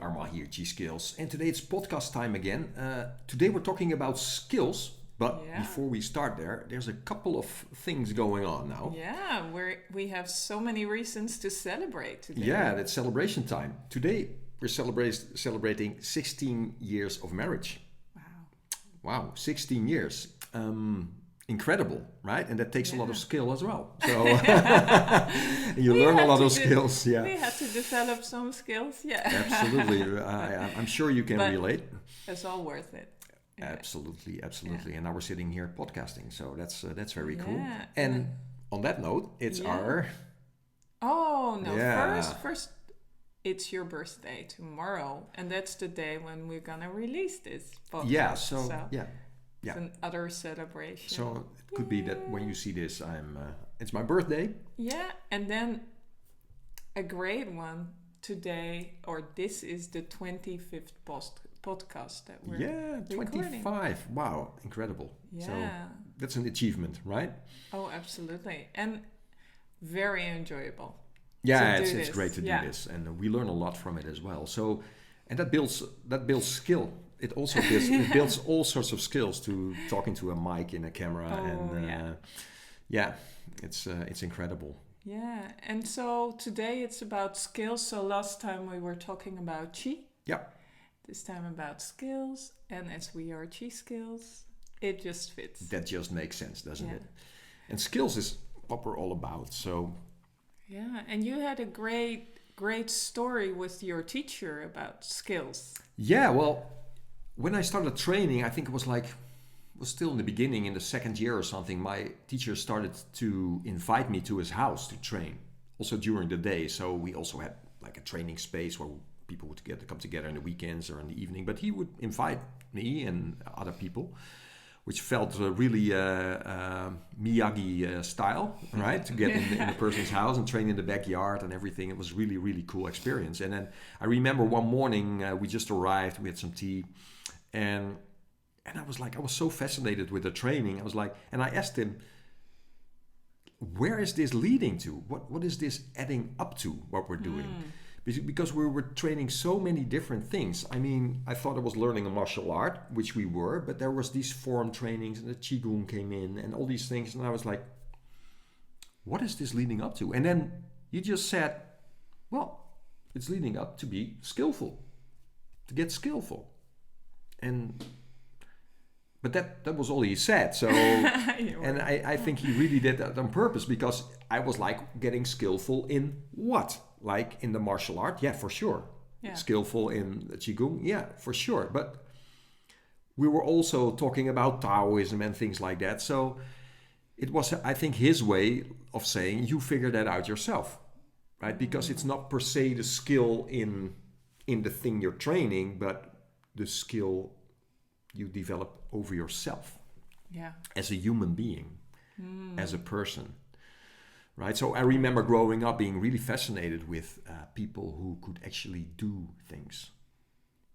are Tai Chi skills, and today it's podcast time again. Today we're talking about skills, but before we start there's a couple of things going on now. Yeah, we have so many reasons to celebrate today. Yeah, that's celebration time. Today we're celebrating 16 years of marriage. Wow, 16 years. Incredible, right? And that takes a lot of skill as well. So you learn a lot of skills. Yeah, we had to develop some skills. Yeah, absolutely. I'm sure you can relate. It's all worth it. Yeah. Absolutely. And now we're sitting here podcasting, so that's very cool. And on that note, it's our. Oh no! First, it's your birthday tomorrow, and that's the day when we're gonna release this podcast. Yeah. So. It's another celebration. So it could be that when you see this, it's my birthday. Yeah, and then a great one today, or this is the 25th podcast that we're recording. 25. Wow, incredible. Yeah. So that's an achievement, right? Oh, absolutely. And very enjoyable. Yeah, it's great to do this, and we learn a lot from it as well. So, and that builds skill. It also builds all sorts of skills to talking to a mic in a camera, it's incredible. Yeah, and so today it's about skills. So last time we were talking about Chi. Yeah. This time about skills, and as we are Chi skills, it just fits. That just makes sense, doesn't it? And skills is what we're all about. So. Yeah, and you had a great story with your teacher about skills. Yeah, well. When I started training, I think it was still in the beginning, in the second year or something, my teacher started to invite me to his house to train, also during the day. So we also had like a training space where people would come together in the weekends or in the evening. But he would invite me and other people, which felt really Miyagi style, right? To get in the person's house and train in the backyard and everything. It was really, really cool experience. And then I remember one morning we just arrived, we had some tea. And I was so fascinated with the training. And I asked him, where is this leading to? What is this adding up to, what we're doing? Because we were training so many different things. I mean, I thought I was learning a martial art, which we were, but there was these form trainings and the Qigong came in and all these things. And I was like, what is this leading up to? And then you just said, well, it's leading up to be skillful, to get skillful. But that was all he said. So, and I think he really did that on purpose, because I was getting skillful in what? Like in the martial art? Yeah, for sure. Yeah. Skillful in the Qigong? Yeah, for sure. But we were also talking about Taoism and things like that. So it was, I think, his way of saying, you figure that out yourself, right? Because it's not per se the skill in the thing you're training, but the skill you develop over yourself as a human being, as a person, right? So I remember growing up being really fascinated with people who could actually do things,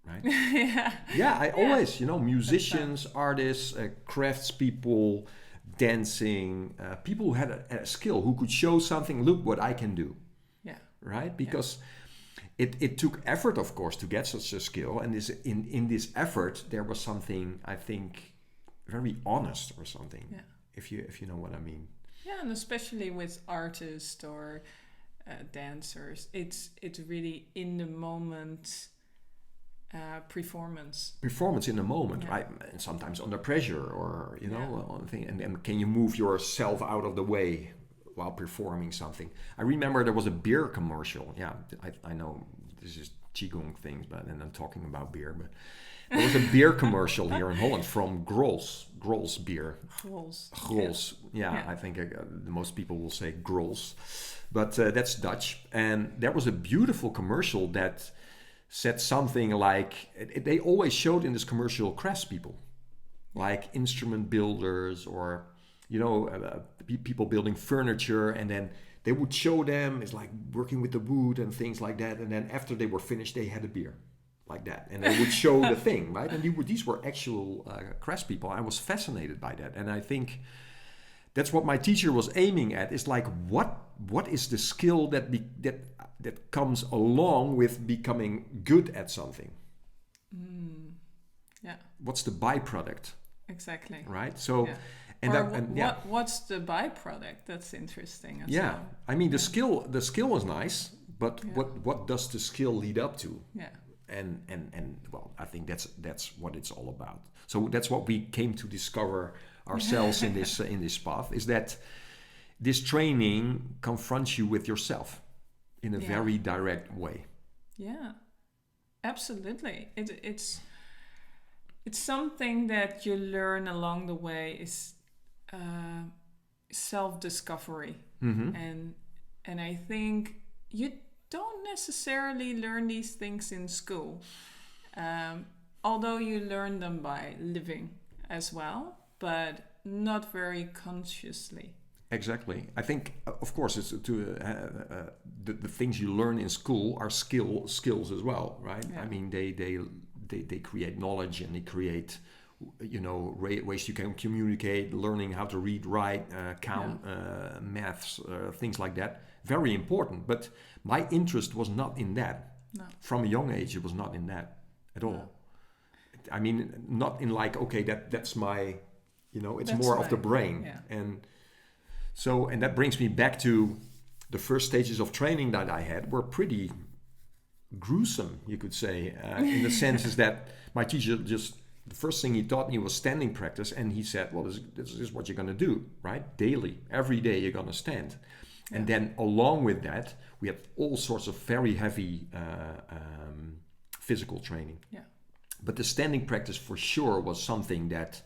right? I always, musicians, artists, craftspeople, dancing, people who had a skill, who could show something, look what I can do, right? Because It took effort, of course, to get such a skill, and in this effort there was something, I think, very honest or something. Yeah. If you know what I mean. Yeah, and especially with artists or dancers, it's really in the moment performance. Performance in the moment, right? And sometimes under pressure, or on thing. And can you move yourself out of the way while performing something? I remember there was a beer commercial. Yeah, I know this is Qigong things, and I'm talking about beer, but there was a beer commercial here in Holland from Grolsch beer. Grolsch. Yeah, I think most people will say Grolsch, but that's Dutch. And there was a beautiful commercial that said something like, they always showed in this commercial craftspeople, like instrument builders or people building furniture, and then they would show them, it's like working with the wood and things like that, and then after they were finished they had a beer like that, and they would show the thing, right? And these were actual craftspeople. I was fascinated by that, and I think that's what my teacher was aiming at. Is like what is the skill that comes along with becoming good at something? Yeah. What's the byproduct? Exactly. Right. So. Yeah. And what's the byproduct? That's interesting. Well. I mean, the skill is nice, but what does the skill lead up to? Yeah. And well, I think that's what it's all about. So that's what we came to discover ourselves in this path, is that this training confronts you with yourself in a very direct way. Yeah, absolutely. It's something that you learn along the way, is self-discovery. And I think you don't necessarily learn these things in school, although you learn them by living as well, but not very consciously. Exactly. I think, of course, it's the things you learn in school are skills as well, right? I mean, they create knowledge, and they create, ways you can communicate, learning how to read, write, count, maths, things like that. Very important. But my interest was not in that. No. From a young age, it was not in that at all. No. I mean, not in like, okay, that's my, it's that's more of the brain. Yeah. And that brings me back to the first stages of training that I had were pretty gruesome, you could say, in the sense is that my teacher the first thing he taught me was standing practice, and he said, well, this is what you're going to do, right? Daily, every day you're going to stand. Yeah. And then along with that, we had all sorts of very heavy physical training. Yeah. But the standing practice for sure was something that,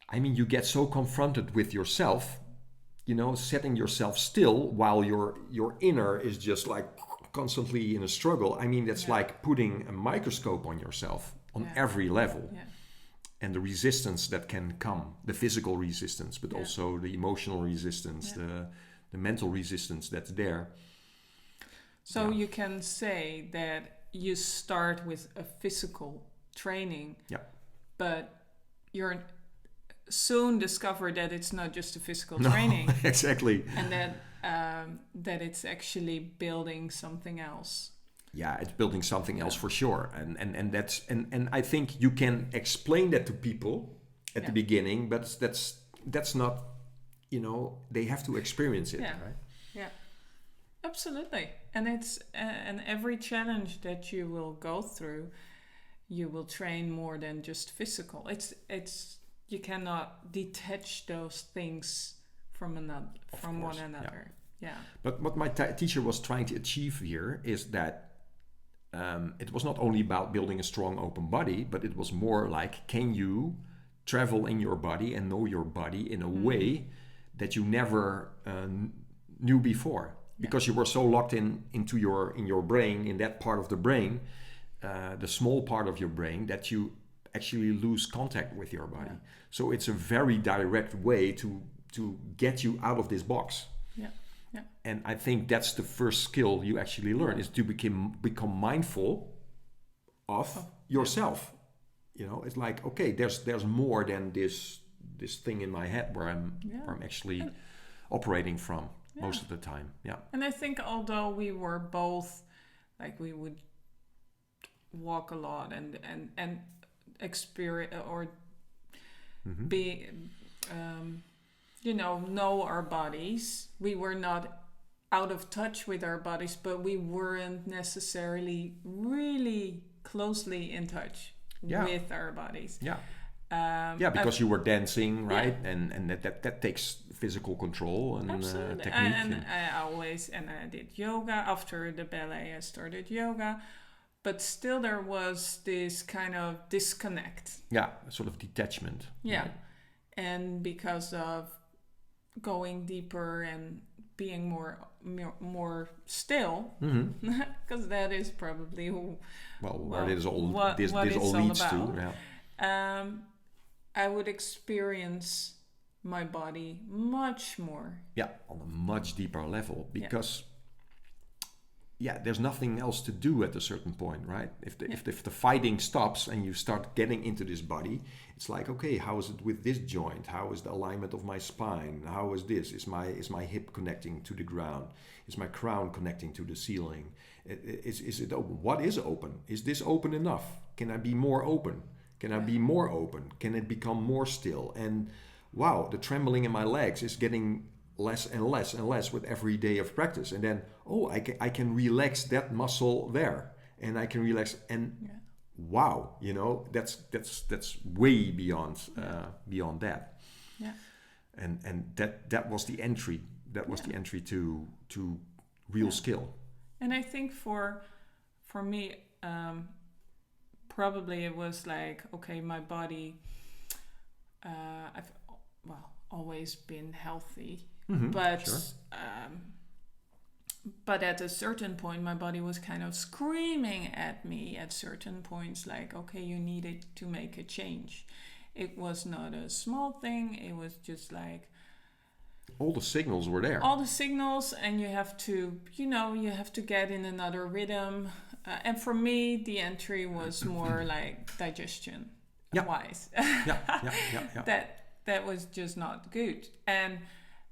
I mean, you get so confronted with yourself, setting yourself still while your inner is just like constantly in a struggle. I mean, that's like putting a microscope on yourself on every level. Yeah. And the resistance that can come, the physical resistance, but also the emotional resistance, the mental resistance that's there. So you can say that you start with a physical training, but you're soon discover that it's not just a physical training. Exactly. And that it's actually building something else. Yeah, it's building something else for sure. And I think you can explain that to people at the beginning, but that's not, they have to experience it, right? Yeah. Absolutely. And it's and every challenge that you will go through, you will train more than just physical. It's you cannot detach those things from one another. Yeah. But what my teacher was trying to achieve here is that it was not only about building a strong open body, but it was more like, can you travel in your body and know your body in a way that you never knew before? Because you were so locked into your brain, in that part of the brain, the small part of your brain, that you actually lose contact with your body. Yeah. So it's a very direct way to get you out of this box. Yeah. Yeah. And I think that's the first skill you actually learn, is to become mindful of yourself. It's like, okay, there's more than this thing in my head where I'm actually operating from most of the time. Yeah. And I think although we were both, like, we would walk a lot and experience or be know our bodies. We were not out of touch with our bodies, but we weren't necessarily really closely in touch with our bodies. Yeah. Because you were dancing, right? And that takes physical control and technique. And I did yoga. After the ballet, I started yoga. But still there was this kind of disconnect. Yeah, sort of detachment. Yeah. Right? And because of going deeper and being more still, because that is probably where this all leads to. Yeah. I would experience my body much more. Yeah, on a much deeper level, because there's nothing else to do at a certain point, right? If the fighting stops and you start getting into this body, it's like, okay, how is it with this joint? How is the alignment of my spine? How is this? Is my hip connecting to the ground? Is my crown connecting to the ceiling? Is it open? What is open? Is this open enough? Can I be more open? Can I be more open? Can it become more still? And wow, the trembling in my legs is getting less and less and less with every day of practice. And then, I can relax that muscle there, and I can relax. And wow, that's way beyond that. Yeah. And that was the entry. That was the entry to real skill. And I think for me, probably it was like, okay, my body, I've always been healthy, but sure. But at a certain point, my body was kind of screaming at me at certain points, like, okay, you needed to make a change. It was not a small thing. It was just like all the signals were there. All the signals, and you have to get in another rhythm. And for me, the entry was more like digestion wise. That was just not good. And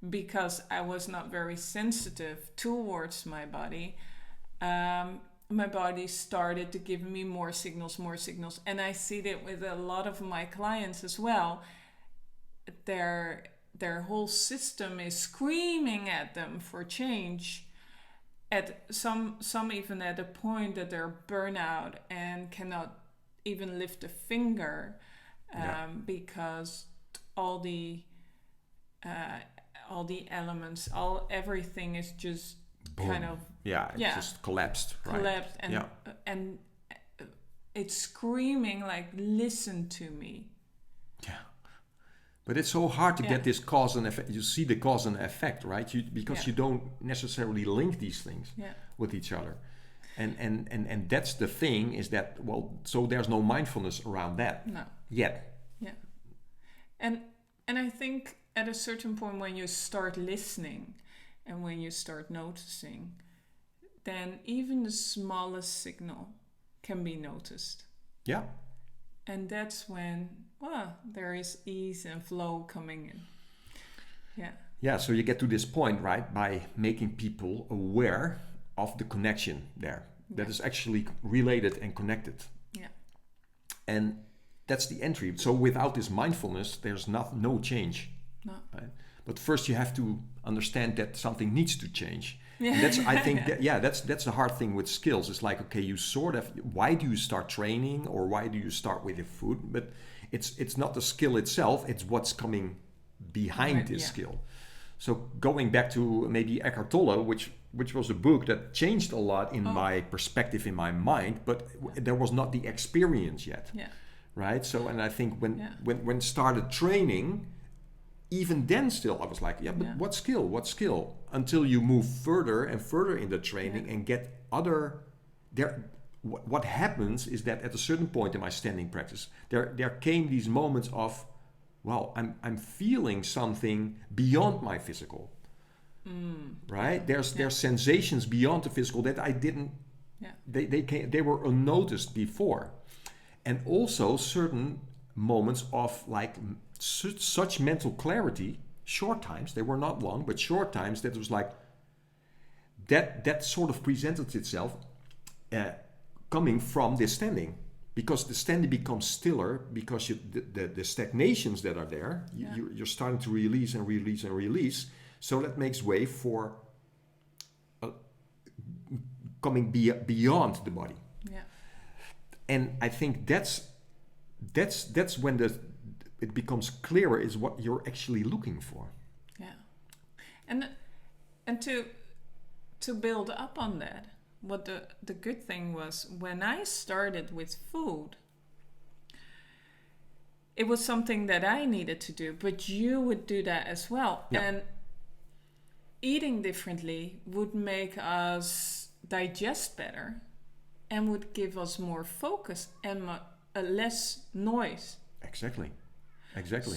because I was not very sensitive towards my body, my body started to give me more signals. And I see that with a lot of my clients as well. Their whole system is screaming at them for change. At some even at a point that they're burnout and cannot even lift a finger, because all the elements, everything is just boom. Kind of just collapsed, right? And it's screaming like, listen to me. Yeah. But it's so hard to get this cause and effect. You see the cause and effect, right? Because you don't necessarily link these things with each other. And that's the thing, is that, so there's no mindfulness around that yet. Yeah. And I think at a certain point, when you start listening and when you start noticing, then even the smallest signal can be noticed. Yeah. And that's when, there is ease and flow coming in. Yeah. Yeah, so you get to this point, right, by making people aware of the connection there. That is actually related and connected. Yeah. And that's the entry. So without this mindfulness, there's no change. No. Right? But first you have to understand that something needs to change. Yeah. And that's the hard thing with skills. It's like, okay, you sort of, why do you start training, or why do you start with the food? But it's not the skill itself, it's what's coming behind this skill. So going back to maybe Eckhart Tolle, which was a book that changed a lot in my perspective, in my mind, but there was not the experience yet. Yeah. Right? So, and I think when started training, even then still I was like, what skill? Until you move further and further in the training and get what happens is that at a certain point in my standing practice, there came these moments of, I'm feeling something beyond my physical. Right? There's sensations beyond the physical that I didn't, they were unnoticed before. And also certain moments of like such mental clarity, short times, they were not long, but short times, that was like, that sort of presented itself coming from this standing. Because the standing becomes stiller, because the stagnations that are there, you're starting to release and release and release. So that makes way for coming beyond the body. Yeah. And I think that's when it becomes clearer, is what you're actually looking for. Yeah. And to build up on that, what the good thing was, when I started with food, it was something that I needed to do, but you would do that as well. Yeah. And eating differently would make us digest better and would give us more focus and less noise. Exactly.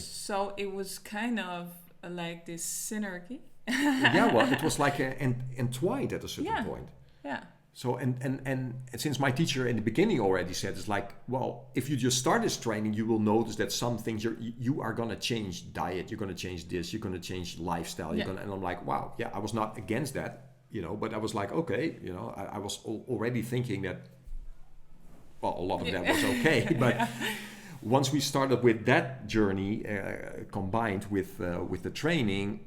So it was kind of like this synergy. It was like entwined at a certain point. Yeah. So and since my teacher in the beginning already said, it's like, well, if you just start this training, you will notice that some things you are gonna change diet, you're gonna change this, you're gonna change lifestyle, and I'm like, wow, yeah, I was not against that, but I was like, okay, I was already thinking that, well, a lot of that was okay, but once we started with that journey combined with the training,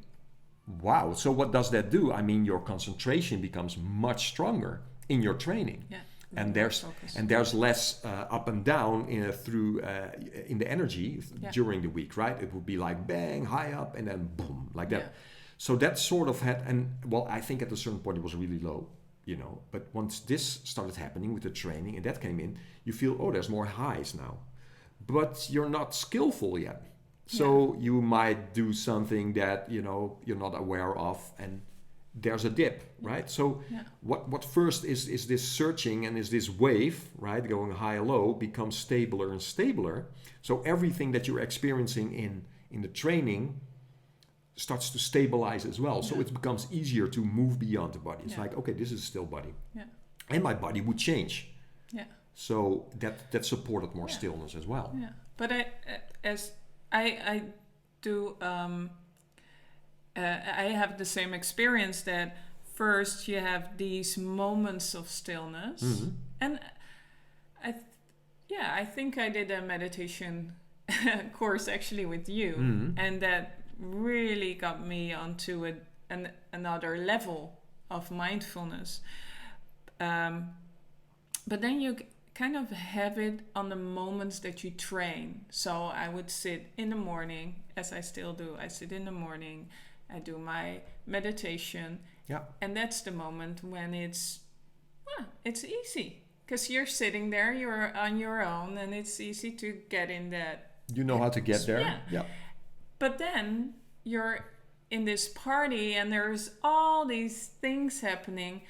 wow. So what does that do? I mean, your concentration becomes much stronger in your training, and there's less up and down in the energy during the week, right? It would be like bang, high up, and then boom, like that. So that sort of had, and well, I think at a certain point it was really low, But once this started happening with the training and that came in, you feel, oh, there's more highs now, but you're not skillful yet. So you might do something that you're not aware of, and there's a dip, right? So what first is this searching, and is this wave, right, going high and low, becomes stabler and stabler. So everything that you're experiencing in the training starts to stabilize as well. So it becomes easier to move beyond the body. It's like, okay, this is a still body, and my body would change. So that supported more stillness as well. But I do. I have the same experience that first you have these moments of stillness, and I think I did a meditation course actually with you, and that really got me onto another level of mindfulness. But then you kind of have it on the moments that you train. So I would sit in the morning, as I still do. I sit in the morning, I do my meditation, and that's the moment when it's easy, because you're sitting there, you're on your own, and it's easy to get in that. You know how to get there. But then you're in this party, and there's all these things happening,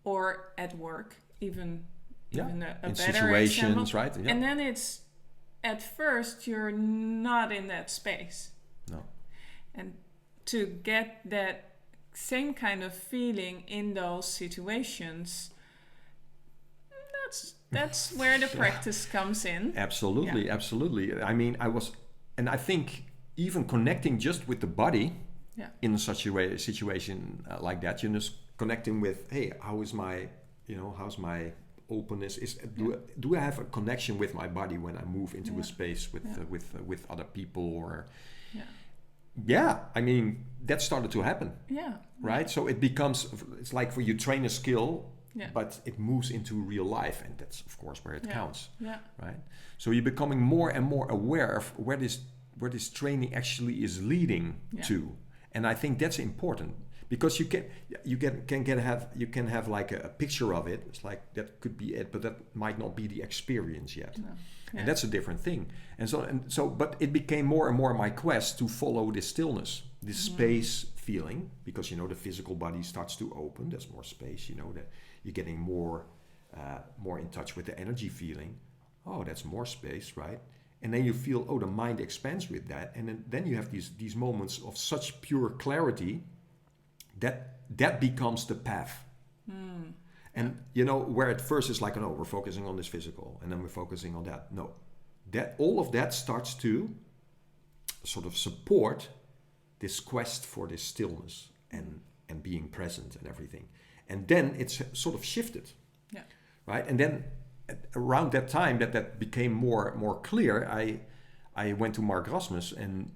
or at work, even a in better situations, example. right? And then it's, at first you're not in that space. No. And to get that same kind of feeling in those situations, that's where the practice comes in. Absolutely. I mean, I think even connecting just with the body in such a situation like that, just connecting with, hey, how's my openness? Do I have a connection with my body when I move into a space with other people, or I mean, that started to happen. Right. So it's like for you train a skill, but it moves into real life, and that's of course where it counts. Right. So you're becoming more and more aware of where this training actually is leading to, and I think that's important. Because you can have like a picture of it. It's like that could be it, but that might not be the experience yet, and that's a different thing. And so, but it became more and more my quest to follow this stillness, this space feeling, because the physical body starts to open. There's more space. That you're getting more in touch with the energy feeling. Oh, that's more space, right? And then you feel, oh, the mind expands with that, and then you have these moments of such pure clarity. That becomes the path. And where at first it's like, oh no, we're focusing on this physical, and then we're focusing on that. No, that all of that starts to sort of support this quest for this stillness and being present and everything. And then it's sort of shifted, right? And then around that time that became more clear, I went to Mark Rasmus, and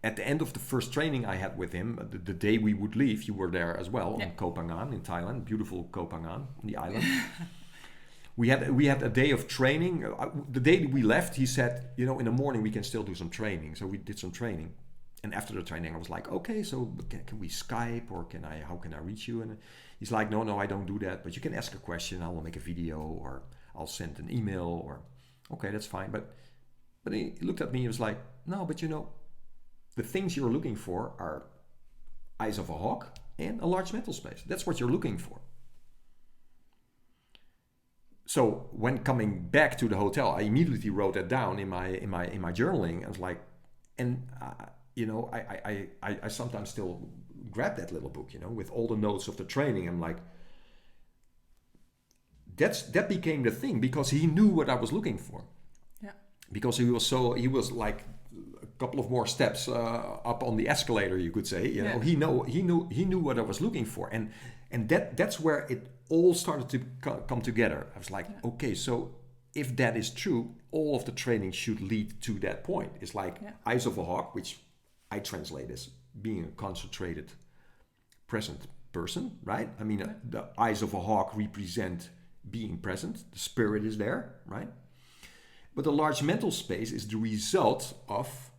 at the end of the first training I had with him, the day we would leave, you were there as well, on Koh Phangan in Thailand, beautiful Koh Phangan, on the island. we had a day of training. The day we left, he said, in the morning we can still do some training. So we did some training. And after the training, I was like, okay, so can we Skype, or how can I reach you? And he's like, no, I don't do that. But you can ask a question. I will make a video, or I'll send an email, or okay, that's fine. But he looked at me. He was like, no, but the things you're looking for are eyes of a hawk and a large mental space. That's what you're looking for. So when coming back to the hotel, I immediately wrote that down in my journaling. I was like, and I sometimes still grabbed that little book, with all the notes of the training. I'm like, that became the thing, because he knew what I was looking for. Yeah. Because he was like a couple of more steps up on the escalator, you could say. He knew what I was looking for, and that's where it all started to come together. I was like, okay, so if that is true, all of the training should lead to that point. It's like Eyes of a Hawk, which I translate as being a concentrated, present person, right? I mean, the eyes of a hawk represent being present. The spirit is there, right? But the large mental space is the result of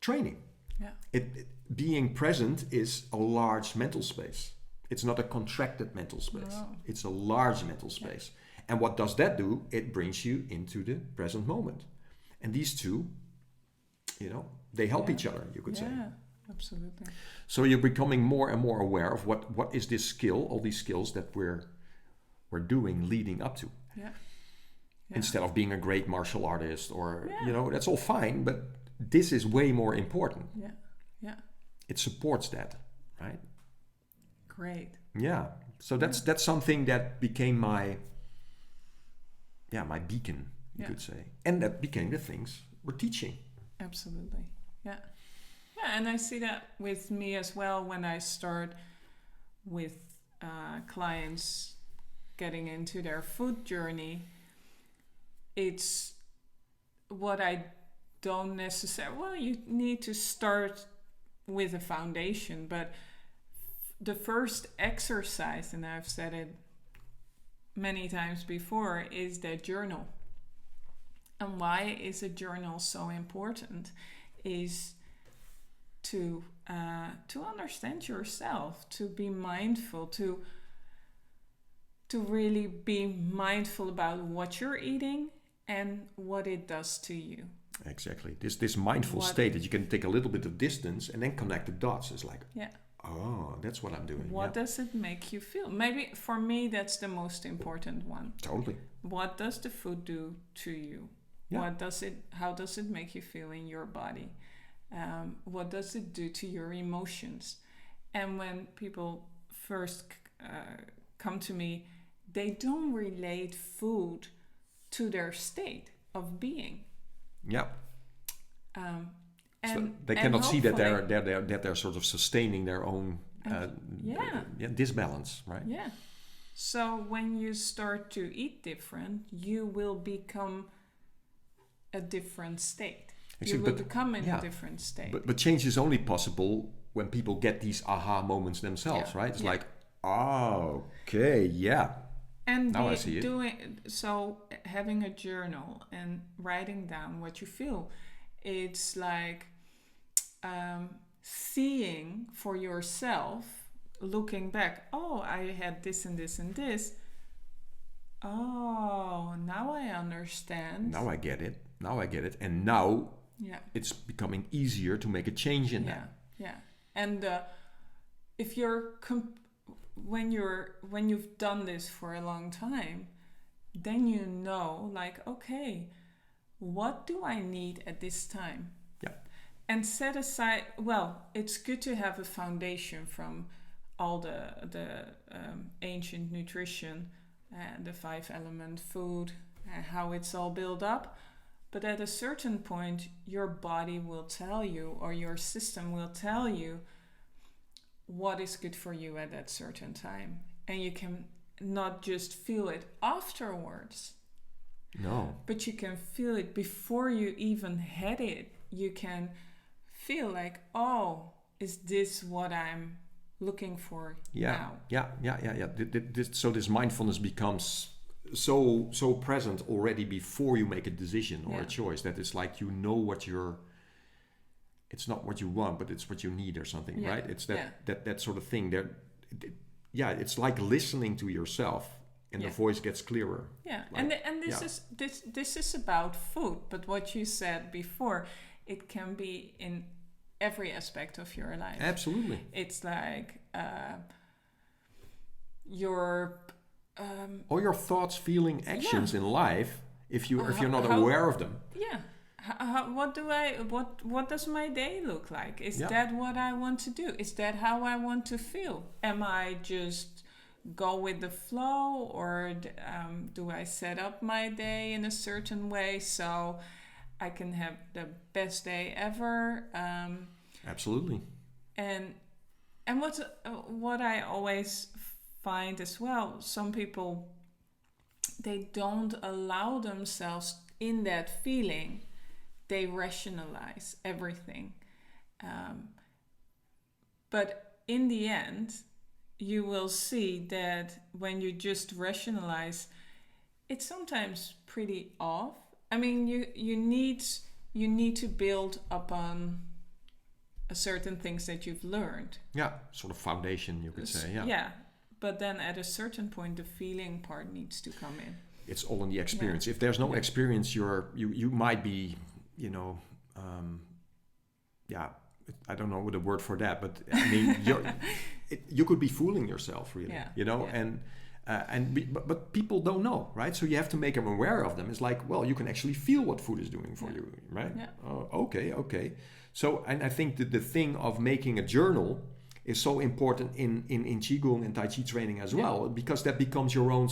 training. Yeah. Being present is a large mental space. It's not a contracted mental space. No. It's a large mental space. Yeah. And what does that do? It brings you into the present moment. And these two, they help each other, you could say. Yeah, absolutely. So you're becoming more and more aware of what is this skill, all these skills that we're doing leading up to. Yeah. Instead of being a great martial artist or, that's all fine, but this is way more important. Yeah, yeah. It supports that, right? Great. Yeah. So that's something that became my beacon, you could say. And that became the things we're teaching. Absolutely. Yeah. Yeah, and I see that with me as well when I start with clients getting into their food journey. It's what I don't necessarily... Well, you need to start with a foundation, but the first exercise, and I've said it many times before, is the journal. And why is a journal so important? Is to understand yourself, to be mindful, to really be mindful about what you're eating and what it does to you. Exactly. This mindful state that you can take a little bit of distance and then connect the dots. It's like, oh, that's what I'm doing. What does it make you feel? Maybe for me, that's the most important one. Totally. What does the food do to you? Yeah. How does it make you feel in your body? What does it do to your emotions? And when people first come to me, they don't relate food to their state of being. Yeah. So they cannot see that they're sort of sustaining their own disbalance, right? Yeah. So when you start to eat different, you will become a different state. You will become in a different state. But change is only possible when people get these aha moments themselves, right? It's like, okay, yeah. And now I see it. So having a journal and writing down what you feel, it's like seeing for yourself, looking back, I had this and this and this. Oh, now I understand. Now I get it. And now it's becoming easier to make a change in that. Yeah. And if you're... when you've done this for a long time, then you know, like, okay, what do I need at this time? Yeah. And set aside, it's good to have a foundation from all the ancient nutrition, the 5-element food, how it's all built up. But at a certain point, your body will tell you, or your system will tell you, what is good for you at that certain time. And you can not just feel it afterwards. No. But you can feel it before you even had it. You can feel like, is this what I'm looking for now? Yeah. So this mindfulness becomes so present already before you make a decision or a choice, that it's like it's not what you want, but it's what you need or something, right? It's that sort of thing. It's like listening to yourself, and the voice gets clearer. Yeah, like, and this is about food, but what you said before, it can be in every aspect of your life. Absolutely. It's like your all your thoughts, feeling, actions in life. If you're not aware of them. Yeah. What does my day look like? Is that what I want to do? Is that how I want to feel? Am I just go with the flow, or do I set up my day in a certain way so I can have the best day ever? Absolutely. And what I always find as well, some people, they don't allow themselves in that feeling. They rationalize everything. But in the end, you will see that when you just rationalize, it's sometimes pretty off. I mean, you need to build upon a certain things that you've learned. Yeah, sort of foundation, you could say. Yeah. Yeah, but then at a certain point, the feeling part needs to come in. It's all in the experience. If there's no experience, you might be, I don't know the word for that, but I mean, you could be fooling yourself, really. But people don't know, right? So you have to make them aware of them. It's like, well, you can actually feel what food is doing for you, right? Yeah. Oh, okay. So, and I think that the thing of making a journal is so important in Qigong and Tai Chi training as well, because that becomes your own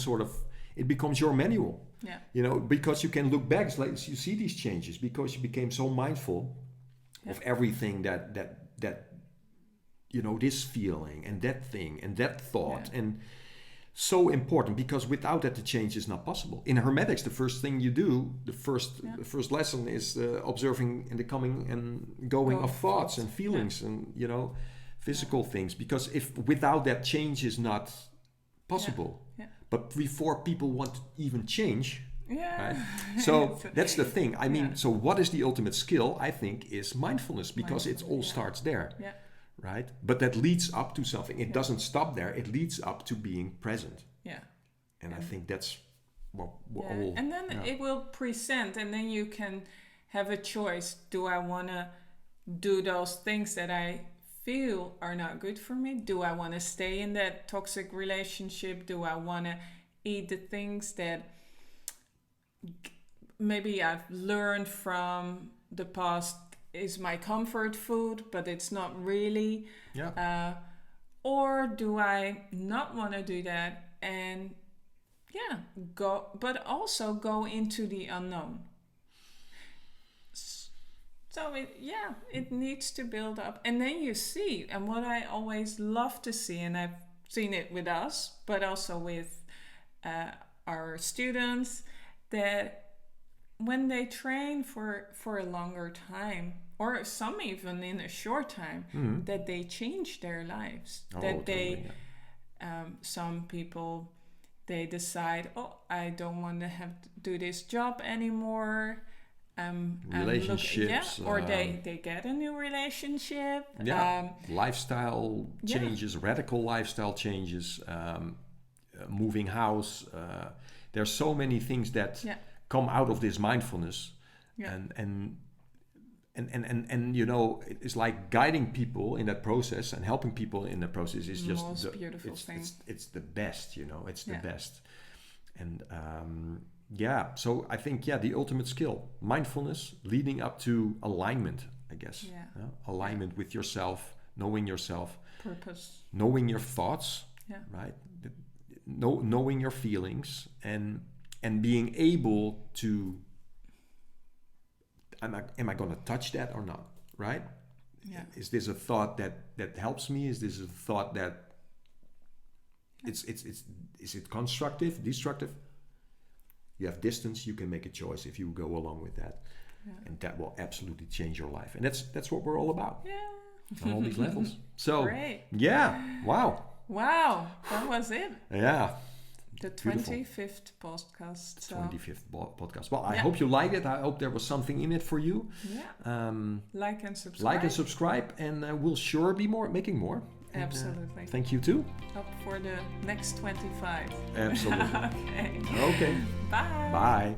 it becomes your manual. Yeah. Because you can look back, it's like you see these changes because you became so mindful of everything that this feeling and that thing and that thought, and so important, because without that the change is not possible. In Hermetics, the first thing you do, the first lesson is observing and the coming and going of thoughts and feelings and physical things, because if without that change is not possible. But before people want to even change, right? So that's the thing. I mean, so what is the ultimate skill? I think is mindfulness, because it all starts there, right? But that leads up to something. It doesn't stop there. It leads up to being present. Yeah. And I think that's what we're all. And then it will present, and then you can have a choice. Do I want to do those things that I feel are not good for me? Do I want to stay in that toxic relationship? Do I want to eat the things that maybe I've learned from the past is my comfort food, but it's not really? Or do I not want to do that and go, but also go into the unknown? So it needs to build up. And then you see, and what I always love to see, and I've seen it with us, but also with our students, that when they train for a longer time, or some even in a short time, that they change their lives. Some people, they decide, I don't want to do this job anymore. Relationships, or they get a new relationship, lifestyle changes, radical lifestyle changes, moving house. There's so many things that come out of this mindfulness, and it's like guiding people in that process and helping people in that process is just most beautiful thing. It's the best, it's the best. And so I think the ultimate skill, mindfulness, leading up to alignment, I guess. Alignment with yourself, knowing yourself, purpose, knowing your thoughts, right? Knowing your feelings, and being able to, am I going to touch that or not, right? Is this a thought that helps me? Is this a thought that is it constructive, destructive? You have distance, you can make a choice if you go along with that. And that will absolutely change your life. And that's what we're all about. On all these levels. So, great. Wow, that was it. The 25th podcast. 25th podcast. Well, I hope you like it. I hope there was something in it for you. Like and subscribe. And we'll sure be making more. Absolutely. Thank you too. Up for the next 25. Absolutely. Okay. Bye.